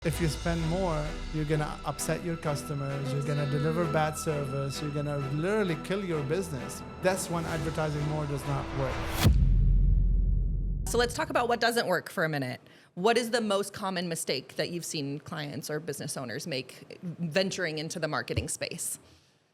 If you spend more, you're going to upset your customers, you're going to deliver bad service, you're going to literally kill your business. That's when advertising more does not work. So let's talk about what doesn't work for a minute. What is the most common mistake that you've seen clients or business owners make venturing into the marketing space?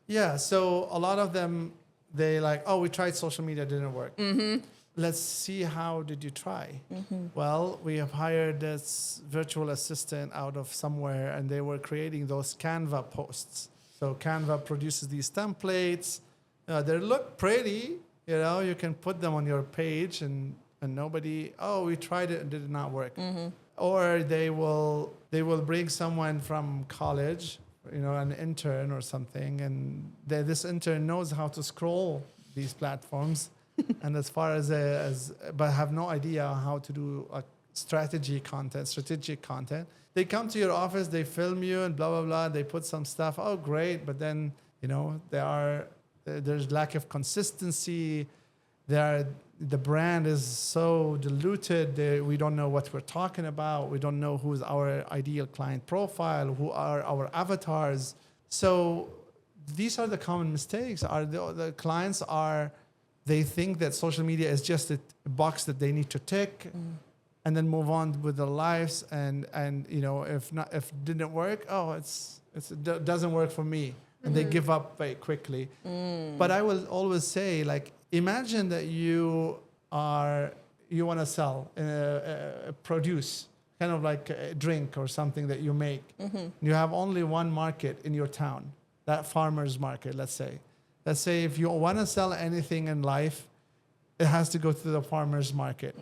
Yeah, so a lot of them, they like, oh, we tried social media, didn't work. Mm-hmm. Let's see, how did you try? Mm-hmm. Well, we have hired this virtual assistant out of somewhere, and they were creating those Canva posts. So Canva produces these templates. They look pretty, you can put them on your page and nobody, oh, we tried it and it did not work. Mm-hmm. Or they will bring someone from college, an intern or something, and this intern knows how to scroll these platforms. And as far as but have no idea how to do strategic content. They come to your office, they film you and blah, blah, blah. They put some stuff. Oh, great. But then, there's lack of consistency. The brand is so diluted. We don't know what we're talking about. We don't know who's our ideal client profile, who are our avatars. So these are the common mistakes. The clients they think that social media is just a box that they need to tick and then move on with their lives. And if it didn't work, it doesn't work for me. And they give up very quickly. But I will always say, imagine that you want to sell a produce, kind of like a drink or something that you make. Mm-hmm. You have only one market in your town, that farmer's market, let's say. Let's say if you want to sell anything in life, it has to go to the farmer's market.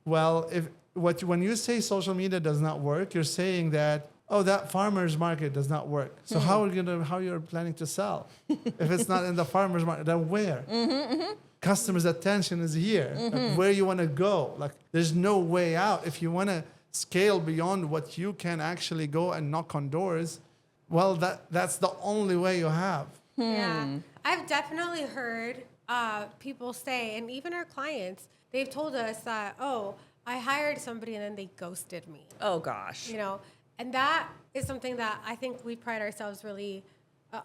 Well, when you say social media does not work, you're saying that, that farmer's market does not work. So how you're planning to sell? If it's not in the farmer's market, then where? Mm-hmm, mm-hmm. Customers' attention is here. Mm-hmm. Where you want to go? There's no way out. If you want to scale beyond what you can actually go and knock on doors, well, that's the only way you have. Yeah, I've definitely heard people say, and even our clients, they've told us that, I hired somebody and then they ghosted me. Oh, gosh. And that is something that I think we pride ourselves really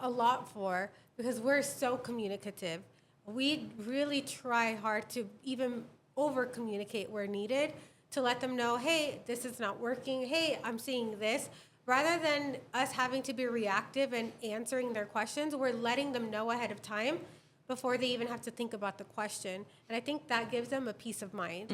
a lot for, because we're so communicative. We really try hard to even over-communicate where needed to let them know, hey, this is not working. Hey, I'm seeing this. Rather than us having to be reactive and answering their questions, we're letting them know ahead of time before they even have to think about the question. And I think that gives them a peace of mind,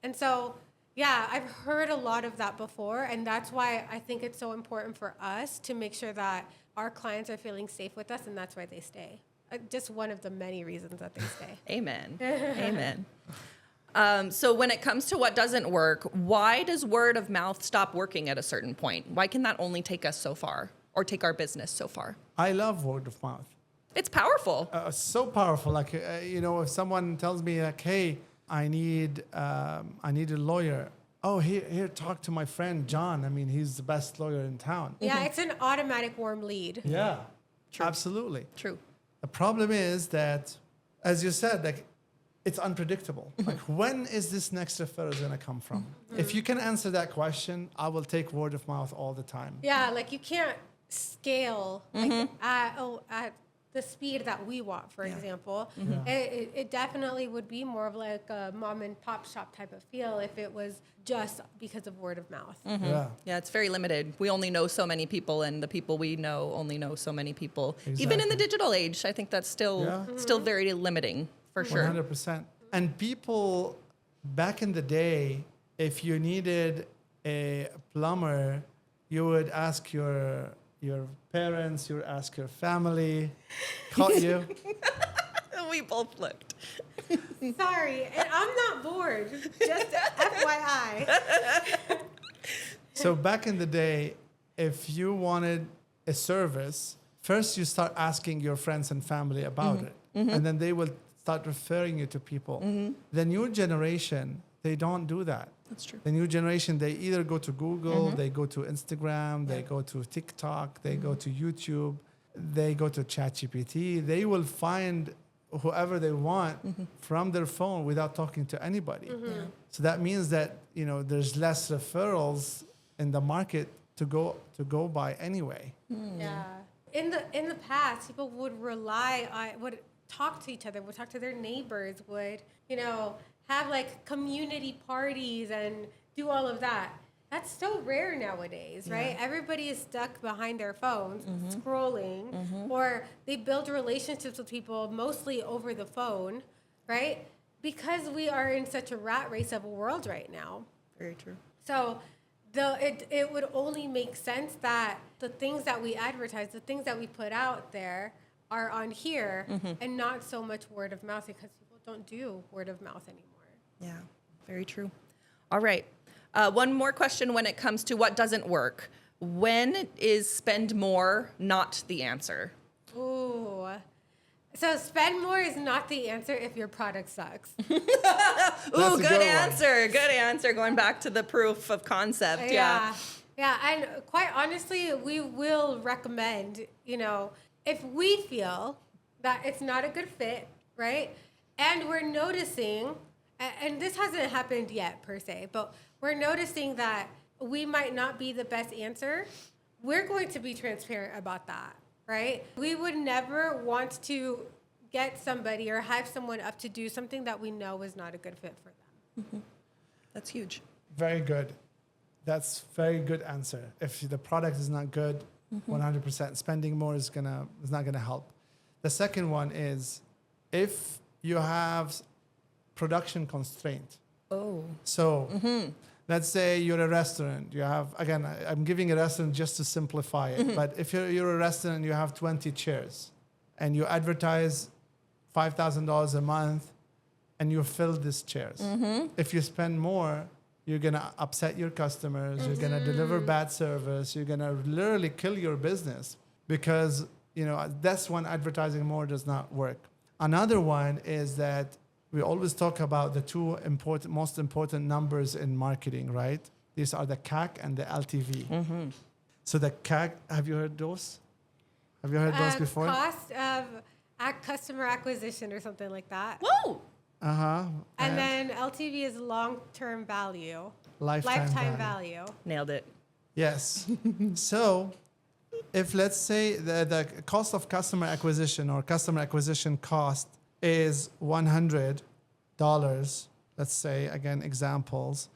And so, yeah, I've heard a lot of that before. And that's why I think it's so important for us to make sure that our clients are feeling safe with us. And that's why they stay. Just one of the many reasons that they stay. Amen. Amen. So when it comes to what doesn't work, why does word of mouth stop working at a certain point? Why can that only take us so far or take our business so far? I love word of mouth. It's powerful. So powerful. If someone tells me hey, I need a lawyer. Oh, here, talk to my friend, John. He's the best lawyer in town. Yeah, it's an automatic warm lead. Yeah, True. Absolutely. True. The problem is that, as you said, it's unpredictable. When is this next referral going to come from? If you can answer that question, I will take word of mouth all the time. Yeah, you can't scale at the speed that we want, for example. Mm-hmm. It definitely would be more of like a mom and pop shop type of feel if it was just because of word of mouth. Mm-hmm. Yeah, it's very limited. We only know so many people, and the people we know only know so many people. Exactly. Even in the digital age, I think that's still very limiting. For sure. 100%. And people back in the day, if you needed a plumber, you would ask your parents, you would ask your family, call you. We both looked. Sorry, and I'm not bored, just FYI. So back in the day, if you wanted a service, first you start asking your friends and family about it. Mm-hmm. And then they will start referring you to people. Mm-hmm. The new generation, they don't do that. That's true. The new generation, they either go to Google, they go to Instagram, they go to TikTok, they go to YouTube, they go to ChatGPT. They will find whoever they want from their phone without talking to anybody. Mm-hmm. So that means that there's less referrals in the market to go by anyway. Yeah. In the past, people would talk to each other, would talk to their neighbors, would, have like community parties and do all of that. That's so rare nowadays, right? Everybody is stuck behind their phones, scrolling, or they build relationships with people mostly over the phone, right? Because we are in such a rat race of a world right now. Very true. So it would only make sense that the things that we advertise, the things that we put out there are on here and not so much word of mouth, because people don't do word of mouth anymore. Yeah, very true. All right. One more question when it comes to what doesn't work. When is spend more not the answer? Ooh. So spend more is not the answer if your product sucks. Ooh, good answer. Good answer. Going back to the proof of concept. Yeah. Yeah, and quite honestly, we will recommend, if we feel that it's not a good fit, right? And we're noticing, and this hasn't happened yet per se, but we're noticing that we might not be the best answer, we're going to be transparent about that, right? We would never want to get somebody or hype someone up to do something that we know is not a good fit for them. That's huge. Very good. That's very good answer. If the product is not good, 100% spending more is not gonna help. The second one is if you have production constraint. Oh. So let's say you're a restaurant. You have, again, I'm giving a restaurant just to simplify it. But if you're a restaurant, you have 20 chairs and you advertise $5,000 a month and you fill these chairs. If you spend more, you're going to upset your customers. You're going to deliver bad service. You're going to literally kill your business because, that's when advertising more does not work. Another one is that we always talk about the two most important numbers in marketing, right? These are the CAC and the LTV. So the CAC, have you heard those? Have you heard those before? Cost of customer acquisition or something like that. Whoa. And then LTV is long-term value. Lifetime value. Nailed it. Yes. So if let's say the cost of customer acquisition or customer acquisition cost is $100, let's say, again, examples,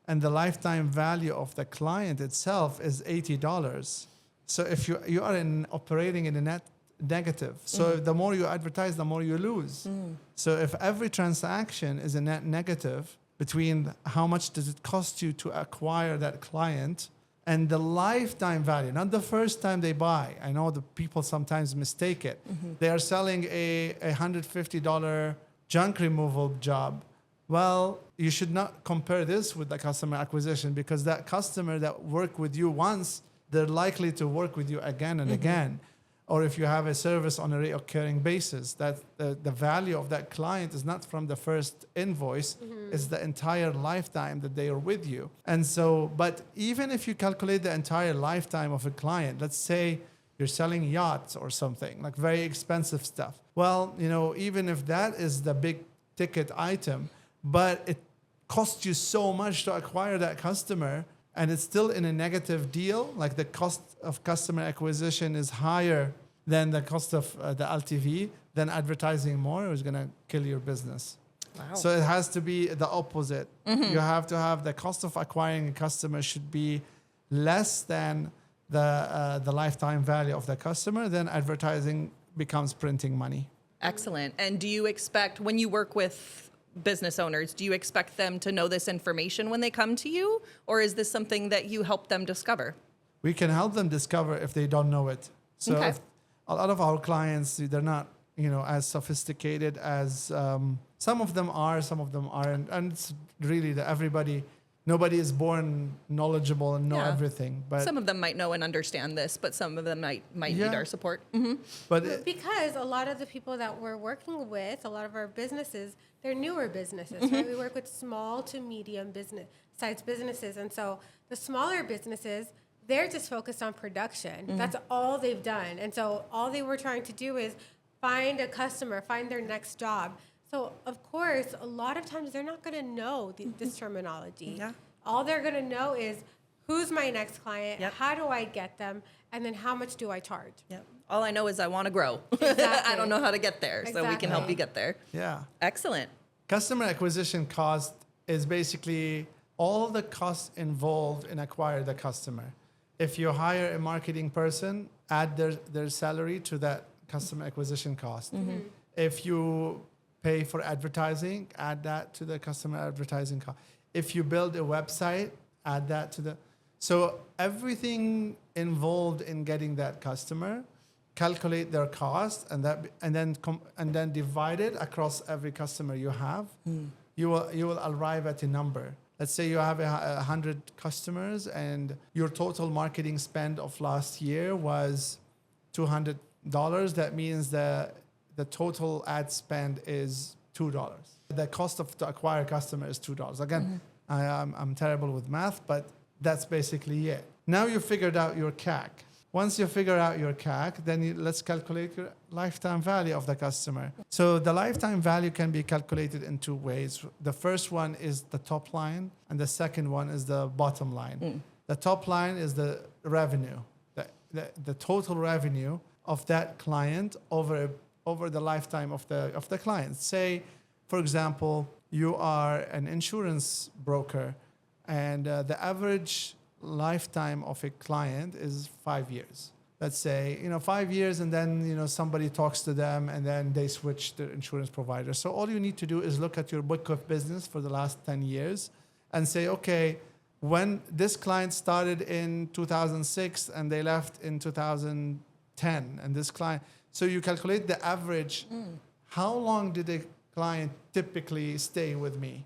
and the lifetime value of the client itself is $80. So if you are operating in a net negative, so the more you advertise, the more you lose. So if every transaction is a net negative between how much does it cost you to acquire that client and the lifetime value, not the first time they buy. I know the people sometimes mistake it. They are selling a $150 junk removal job. Well, you should not compare this with the customer acquisition because that customer that worked with you once, they're likely to work with you again and again. Or if you have a service on a recurring basis, that the value of that client is not from the first invoice, it's the entire lifetime that they are with you. And so, but even if you calculate the entire lifetime of a client, let's say you're selling yachts or something, like very expensive stuff. Well, even if that is the big ticket item, but it costs you so much to acquire that customer, and it's still in a negative deal, like the cost of customer acquisition is higher than the cost of the LTV, then advertising more is going to kill your business. Wow. So it has to be the opposite. You have to have the cost of acquiring a customer should be less than the lifetime value of the customer, then advertising becomes printing money. Excellent. And do you expect, when you work with business owners, do you expect them to know this information when they come to you? Or is this something that you help them discover? We can help them discover if they don't know it. So Okay. if a lot of our clients, they're not, as sophisticated as some of them are, some of them aren't. And it's really nobody is born knowledgeable and know Yeah. everything. But Some of them might know and understand this, but some of them might need Yeah. our support. but Because a lot of the people that we're working with, a lot of our businesses, they're newer businesses, right? We work with small to medium sized businesses. And so the smaller businesses, they're just focused on production. That's all they've done. And so all they were trying to do is find a customer, find their next job. So of course, a lot of times they're not going to know this terminology. Yeah. All they're going to know is who's my next client? Yep. How do I get them? And then how much do I charge? Yep. All I know is I want to grow. Exactly. I don't know how to get there. So we can help Exactly. you get there. Yeah. Excellent. Customer acquisition cost is basically all the costs involved in acquire the customer. If you hire a marketing person, add their salary to that customer acquisition cost. If you pay for advertising, add that to the customer advertising cost. If you build a website, add that to the... So everything involved in getting that customer, calculate their cost, and then divide it across every customer you have. You will arrive at a number. Let's say you have 100 customers, and your total marketing spend of last year was $200. That means the total ad spend is $2. The cost to acquire a customer is $2. Again, I'm terrible with math, but that's basically it. Now you figured out your CAC. Once you figure out your CAC, then let's calculate your lifetime value of the customer. So the lifetime value can be calculated in two ways. The first one is the top line, and the second one is the bottom line. The top line is the revenue, the total revenue of that client over the lifetime of the client. Say, for example, you are an insurance broker, and the average lifetime of a client is 5 years. Let's say 5 years, and then somebody talks to them, and then they switch the insurance provider. So all you need to do is look at your book of business for the last 10 years and say, okay, when this client started in 2006 and they left in 2010, and this client, so you calculate the average. How long did a client typically stay with me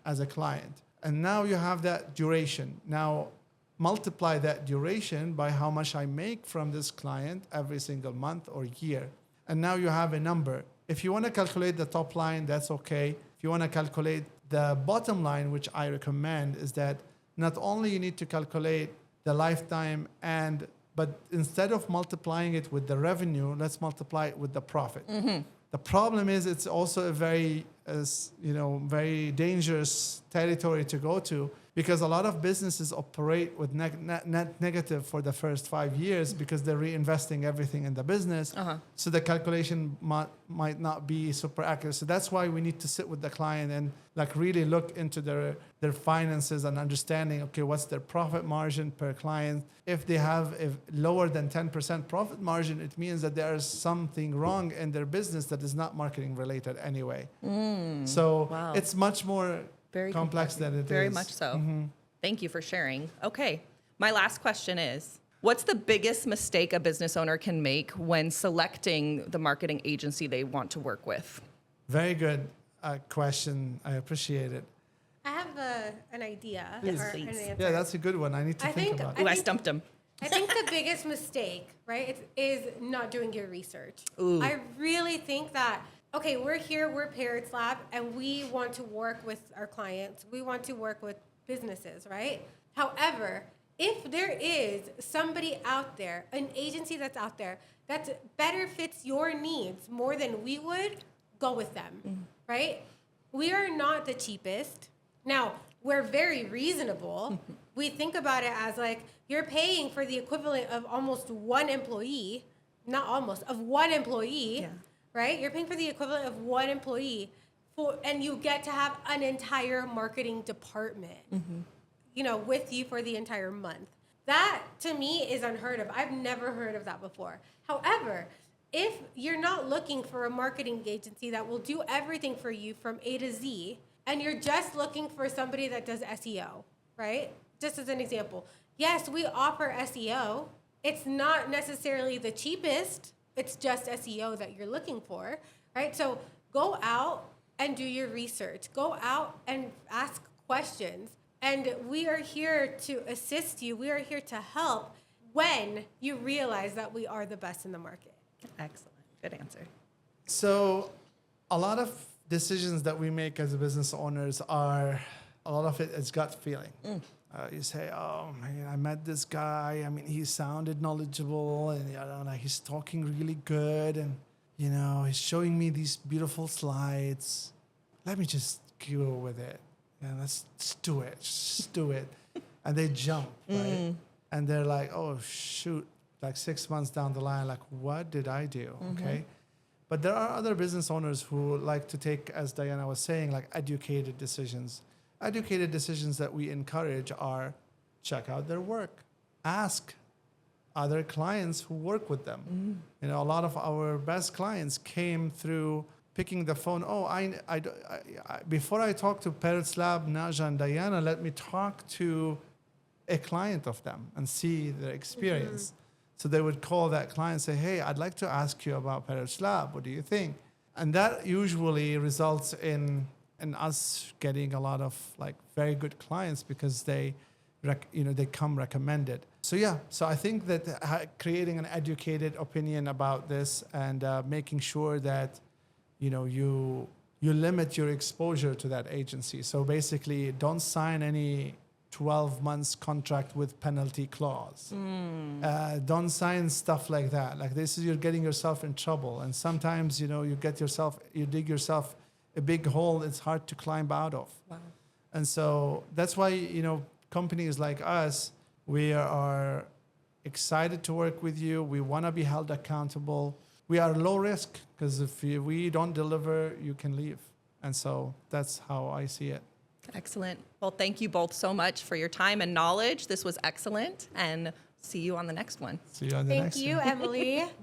as a client? And now you have that duration. Now multiply that duration by how much I make from this client every single month or year. And now you have a number. If you want to calculate the top line, that's okay. If you want to calculate the bottom line, which I recommend, is that not only you need to calculate the lifetime, but instead of multiplying it with the revenue, let's multiply it with the profit. The problem is it's also a very dangerous territory to go to, because a lot of businesses operate with net negative for the first 5 years because they're reinvesting everything in the business. So the calculation might not be super accurate. So that's why we need to sit with the client and really look into their finances and understanding, okay, what's their profit margin per client. If they have a lower than 10% profit margin, it means that there is something wrong in their business that is not marketing related anyway. So it's much more Very complex than it is. Very much so. Thank you for sharing. Okay. My last question is, what's the biggest mistake a business owner can make when selecting the marketing agency they want to work with? Very good question. I appreciate it. I have an idea. Please, or please. An answer. Yeah, that's a good one. I need to think about it. Ooh, I stumped him. I think the biggest mistake, right, is not doing your research. Ooh. I really think that, okay, we're here, we're Parrots Lab, and we want to work with our clients. We want to work with businesses, right? However, if there is somebody out there, an agency that's out there, that better fits your needs more than we would, go with them, right? We are not the cheapest. Now, we're very reasonable. We think about it as you're paying for the equivalent of almost one employee, not almost, of one employee, right? You're paying for the equivalent of one employee, and you get to have an entire marketing department, with you for the entire month. That, to me, is unheard of. I've never heard of that before. However, if you're not looking for a marketing agency that will do everything for you from A to Z, and you're just looking for somebody that does SEO, right? Just as an example. Yes, we offer SEO. It's not necessarily the cheapest. It's just SEO that you're looking for, right? So go out and do your research. Go out and ask questions. And we are here to assist you. We are here to help when you realize that we are the best in the market. Excellent. Good answer. So a lot of decisions that we make as business owners a lot of it is gut feeling. You say, oh, man, I met this guy. I mean, he sounded knowledgeable, and he's talking really good, and he's showing me these beautiful slides. Let me just go with it. Yeah, let's do it. Just do it. and they jump, right? And they're like, oh, shoot, like 6 months down the line, like, what did I do? Okay. But there are other business owners who like to take, as Diana was saying, like educated decisions. Educated decisions that we encourage are check out their work, ask other clients who work with them. You know, a lot of our best clients came through picking the phone. Oh, before I talk to Parrots Lab, Naja and Diana, let me talk to a client of them and see their experience. So they would call that client and say, hey, I'd like to ask you about Parrots Lab. What do you think? And that usually results in us getting a lot of like very good clients because they come recommended. So yeah, so I think that creating an educated opinion about this and making sure that you limit your exposure to that agency. So basically, don't sign any 12 months contract with penalty clause. Don't sign stuff like that. Like this is, you're getting yourself in trouble. And sometimes, you dig yourself a big hole it's hard to climb out of. Wow. And so that's why, companies like us, we are excited to work with you. We want to be held accountable. We are low risk because if we don't deliver, you can leave. And so that's how I see it. Excellent. Well, thank you both so much for your time and knowledge. This was excellent, and see you on the next one. See you on the next one. Thank you, Emily.